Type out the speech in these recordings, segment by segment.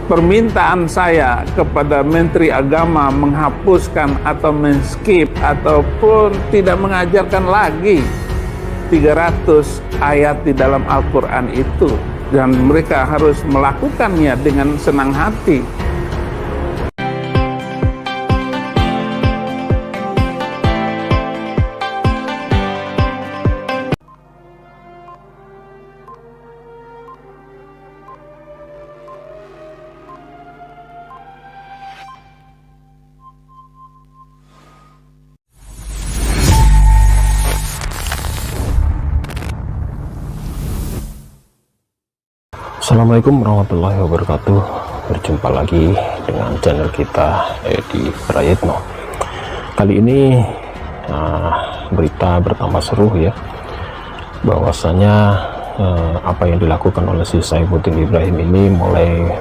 permintaan saya kepada Menteri Agama menghapuskan atau men-skip ataupun tidak mengajarkan lagi 300 ayat di dalam Al-Quran itu, dan mereka harus melakukannya dengan senang hati. Assalamualaikum warahmatullahi wabarakatuh. Berjumpa lagi dengan channel kita Edi Prayitno. Kali ini berita bertambah seru ya, bahwasanya apa yang dilakukan oleh si Saifuddin Ibrahim ini mulai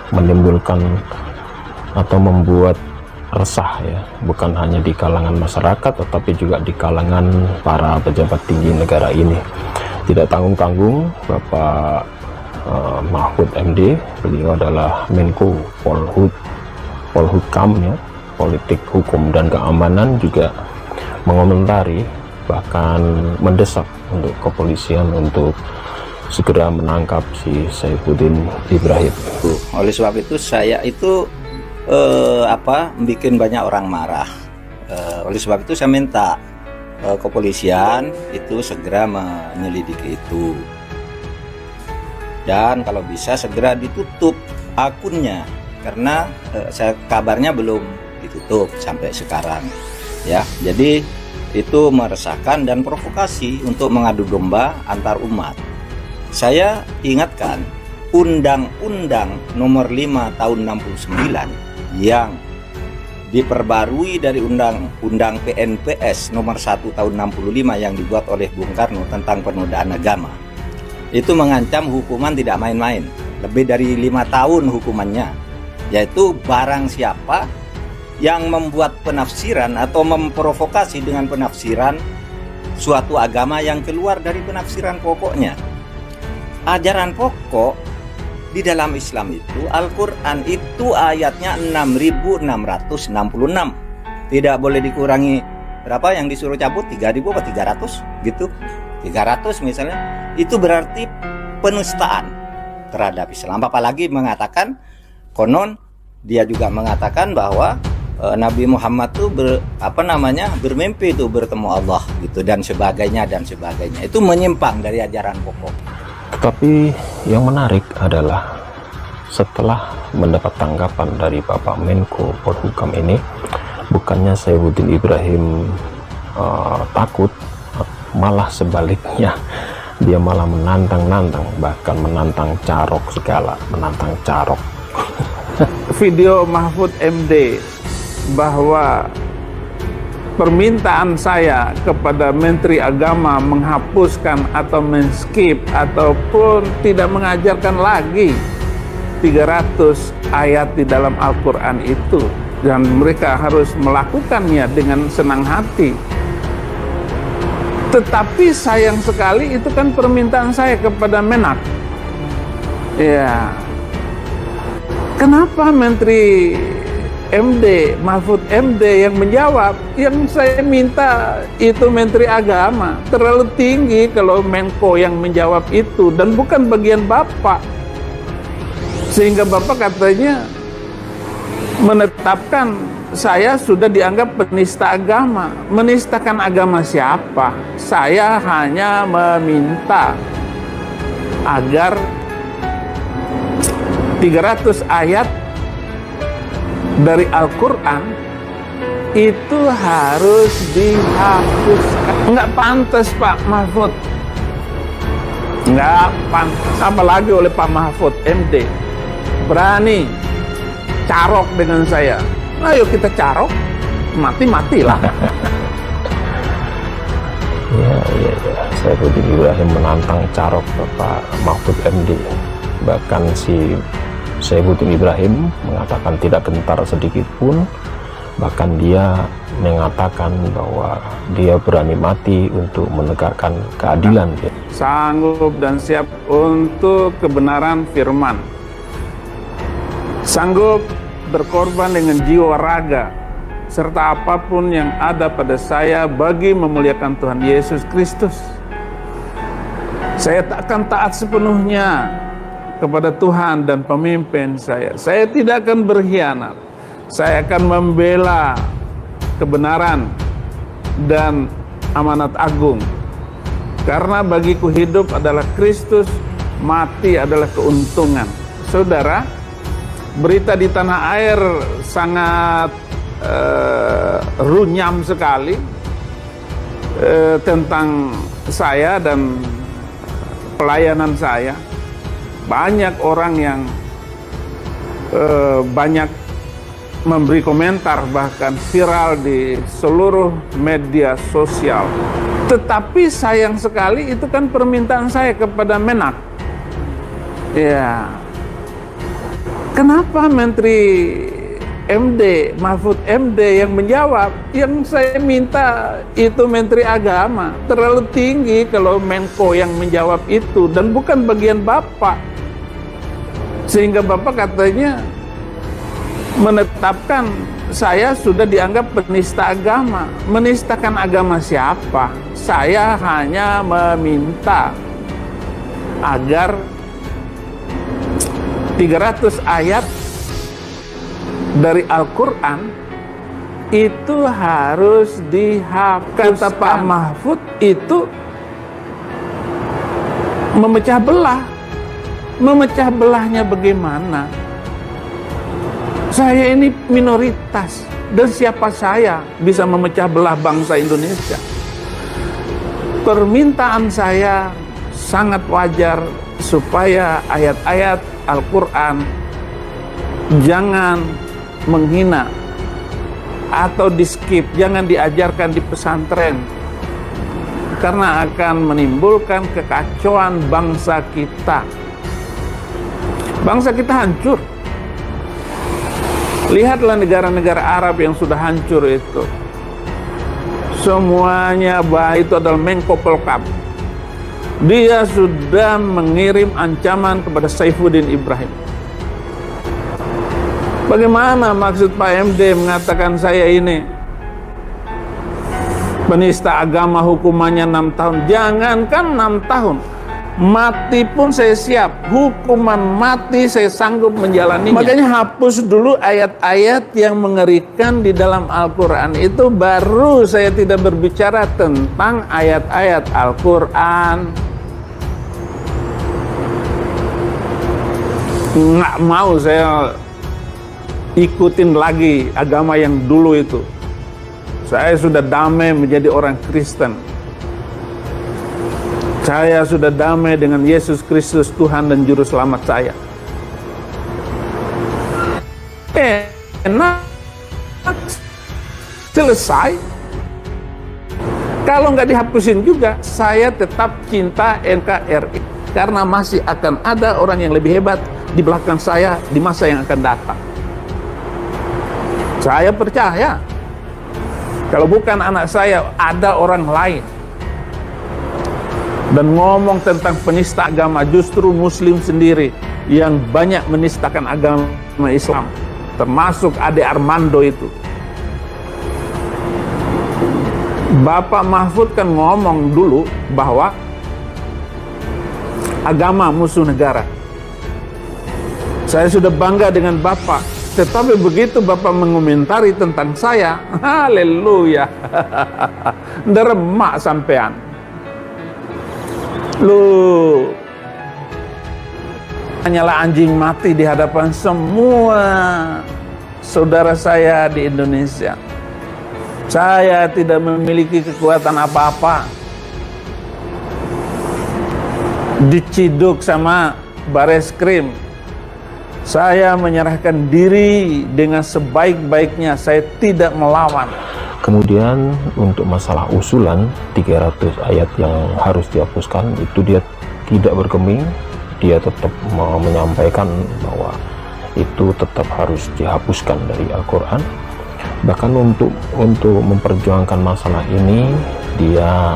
menimbulkan atau membuat resah ya, bukan hanya di kalangan masyarakat tetapi juga di kalangan para pejabat tinggi negara ini. Tidak tanggung-tanggung Bapak Mahfud MD, beliau adalah Menko Polhukam ya, politik hukum dan keamanan, juga mengomentari bahkan mendesak untuk kepolisian untuk segera menangkap si Saifuddin Ibrahim. Oleh sebab itu saya itu bikin banyak orang marah. Oleh sebab itu saya minta kepolisian itu segera menyelidiki itu. Dan kalau bisa segera ditutup akunnya, karena kabarnya belum ditutup sampai sekarang ya. Jadi itu meresahkan dan provokasi untuk mengadu domba antar umat. Saya ingatkan Undang-Undang Nomor 5 Tahun 69 yang diperbarui dari Undang-Undang PNPS Nomor 1 Tahun 65 yang dibuat oleh Bung Karno tentang penodaan agama. Itu mengancam hukuman tidak main-main, lebih dari 5 tahun hukumannya, yaitu barang siapa yang membuat penafsiran atau memprovokasi dengan penafsiran suatu agama yang keluar dari penafsiran pokoknya. Ajaran pokok di dalam Islam itu, Al-Quran itu ayatnya 6666, tidak boleh dikurangi berapa yang disuruh cabut, 3000 atau 300 gitu, 300 misalnya. Itu berarti penistaan terhadap Islam. Apalagi mengatakan, konon dia juga mengatakan bahwa Nabi Muhammad tuh bermimpi itu bertemu Allah gitu, dan sebagainya. Itu menyimpang dari ajaran pokok. Tetapi yang menarik adalah setelah mendapat tanggapan dari Bapak Menko Polhukam ini, bukannya Saifuddin Ibrahim takut, malah sebaliknya dia malah menantang, bahkan menantang Carok segala, menantang Carok. Video Mahfud MD bahwa permintaan saya kepada Menteri Agama menghapuskan atau men-skip ataupun tidak mengajarkan lagi 300 ayat di dalam Al-Quran itu, dan mereka harus melakukannya dengan senang hati. Tetapi sayang sekali itu kan permintaan saya kepada Menak. Ya, kenapa Menteri MD, Mahfud MD yang menjawab? Yang saya minta itu Menteri Agama. Terlalu tinggi kalau Menko yang menjawab itu, dan bukan bagian Bapak. Sehingga Bapak katanya menetapkan saya sudah dianggap penista agama. Menistakan agama siapa? Saya hanya meminta agar 300 ayat dari Al-Quran itu harus dihapuskan. Enggak pantas Pak Mahfud, enggak pantas, apalagi oleh Pak Mahfud MD berani carok dengan saya. Ayo kita carok, mati-matilah. Ya. Saifuddin Ibrahim menantang Carok Bapak Mahfud MD. Bahkan si Saifuddin Ibrahim mengatakan tidak gentar sedikit pun. Bahkan dia mengatakan bahwa dia berani mati untuk menegakkan keadilan. Sanggup dan siap untuk kebenaran firman. sanggup berkorban dengan jiwa raga serta apapun yang ada pada saya bagi memuliakan Tuhan Yesus Kristus. Saya akan taat sepenuhnya kepada Tuhan dan pemimpin saya. Saya tidak akan berkhianat. Saya akan membela kebenaran dan amanat agung. Karena bagiku hidup adalah Kristus, mati adalah keuntungan. Saudara, berita di tanah air sangat runyam sekali tentang saya dan pelayanan saya. Banyak orang yang banyak memberi komentar, bahkan viral di seluruh media sosial. Tetapi sayang sekali itu kan permintaan saya kepada Menak. Ya, kenapa Menteri MD, Mahfud MD yang menjawab? Yang saya minta itu Menteri Agama. Terlalu tinggi kalau Menko yang menjawab itu, dan bukan bagian Bapak. Sehingga Bapak katanya menetapkan saya sudah dianggap penista agama. Menistakan agama siapa? Saya hanya meminta agar 300 ayat dari Al-Quran itu harus dihapus. Kata Pak Mahfud itu memecah belah. Memecah belahnya bagaimana? Saya ini minoritas, dan siapa saya bisa memecah belah bangsa Indonesia? Permintaan saya sangat wajar supaya ayat-ayat Al-Quran jangan menghina atau di-skip, jangan diajarkan di pesantren, karena akan menimbulkan kekacauan bangsa kita. Bangsa kita hancur. Lihatlah negara-negara Arab yang sudah hancur itu. Semuanya itu adalah Menko Polkam. Dia sudah mengirim ancaman kepada Saifuddin Ibrahim. Bagaimana maksud Pak MD mengatakan saya ini penista agama, hukumannya 6 tahun? Jangankan 6 tahun, mati pun saya siap. Hukuman mati saya sanggup menjalaninya. Makanya hapus dulu ayat-ayat yang mengerikan di dalam Al-Quran itu, baru saya tidak berbicara tentang ayat-ayat Al-Quran. Nggak mau saya ikutin lagi agama yang dulu itu. Saya sudah damai menjadi orang Kristen. Saya sudah damai dengan Yesus Kristus, Tuhan dan Juru Selamat saya. Enak, selesai. Kalau nggak dihapusin juga, saya tetap cinta NKRI. Karena masih akan ada orang yang lebih hebat di belakang saya di masa yang akan datang. Saya percaya, kalau bukan anak saya, ada orang lain. Dan ngomong tentang penista agama, justru Muslim sendiri yang banyak menistakan agama Islam, termasuk Ade Armando itu. Bapak Mahfud kan ngomong dulu bahwa agama musuh negara. Saya sudah bangga dengan Bapak, tetapi begitu Bapak mengomentari tentang saya, haleluya, nderemak sampean. Lu hanyalah anjing mati di hadapan semua saudara saya di Indonesia. Saya tidak memiliki kekuatan apa-apa. Diciduk sama Bareskrim, saya menyerahkan diri dengan sebaik-baiknya. Saya tidak melawan. Kemudian untuk masalah usulan 300 ayat yang harus dihapuskan, itu dia tidak bergeming. Dia tetap menyampaikan bahwa itu tetap harus dihapuskan dari Al-Quran. Bahkan untuk memperjuangkan masalah ini, dia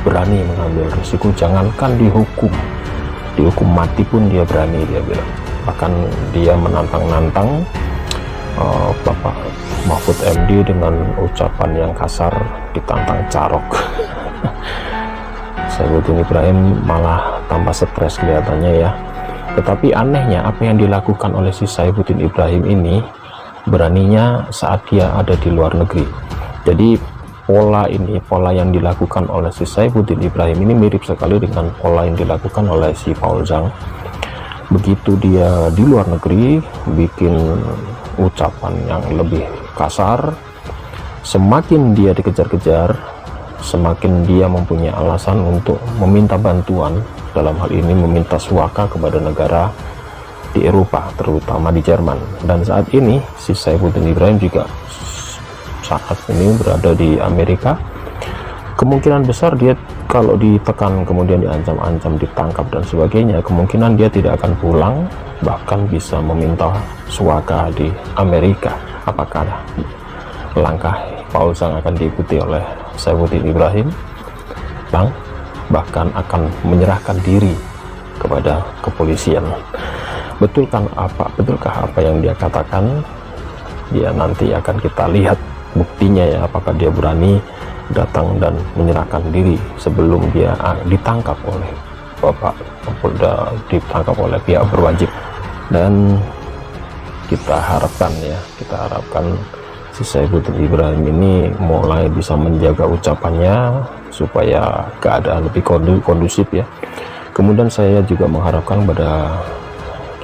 berani mengambil risiko. Jangankan dihukum mati pun dia berani, dia bilang. bahkan dia menantang-nantang Bapak Mahfud MD dengan ucapan yang kasar, ditantang carok. Saifuddin Ibrahim malah tambah stres kelihatannya ya. Tetapi anehnya apa yang dilakukan oleh si Saifuddin Ibrahim ini beraninya saat dia ada di luar negeri. Jadi pola yang dilakukan oleh si Saifuddin Ibrahim ini mirip sekali dengan pola yang dilakukan oleh si Paul Zhang. Begitu dia di luar negeri bikin ucapan yang lebih kasar, semakin dia dikejar-kejar, semakin dia mempunyai alasan untuk meminta bantuan, dalam hal ini meminta suaka kepada negara di Eropa, terutama di Jerman. Dan saat ini si Saifuddin Ibrahim juga saat ini berada di Amerika. Kemungkinan besar dia kalau ditekan kemudian diancam-ancam, ditangkap dan sebagainya, kemungkinan dia tidak akan pulang, bahkan bisa meminta suaka di Amerika. Apakah langkah Paul Zhang akan diikuti oleh Saifuddin Ibrahim? Bahkan akan menyerahkan diri kepada kepolisian. Betulkah apa yang dia katakan? Ya, nanti akan kita lihat buktinya ya, apakah dia berani datang dan menyerahkan diri sebelum dia ditangkap oleh Bapak Kapolda, ditangkap oleh pihak berwajib. Dan kita harapkan si Saifuddin Ibrahim ini mulai bisa menjaga ucapannya supaya keadaan lebih kondusif ya. Kemudian saya juga mengharapkan pada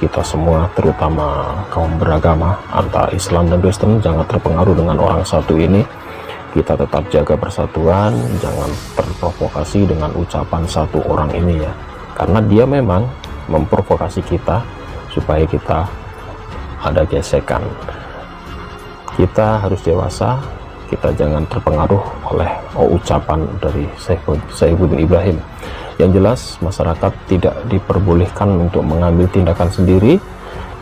kita semua, terutama kaum beragama antara Islam dan Kristen, jangan terpengaruh dengan orang satu ini. Kita tetap jaga persatuan, jangan terprovokasi dengan ucapan satu orang ini ya, karena dia memang memprovokasi kita supaya kita ada gesekan. Kita harus dewasa, kita jangan terpengaruh oleh ucapan dari Saifuddin Ibrahim. Yang jelas masyarakat tidak diperbolehkan untuk mengambil tindakan sendiri,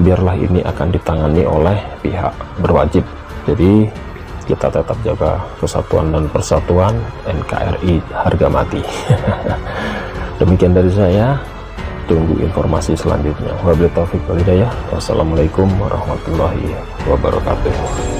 biarlah ini akan ditangani oleh pihak berwajib. Jadi kita tetap jaga kesatuan dan persatuan, NKRI harga mati. Demikian dari saya, tunggu informasi selanjutnya. Wabillahi taufiq wal hidayah. Wassalamualaikum warahmatullahi wabarakatuh.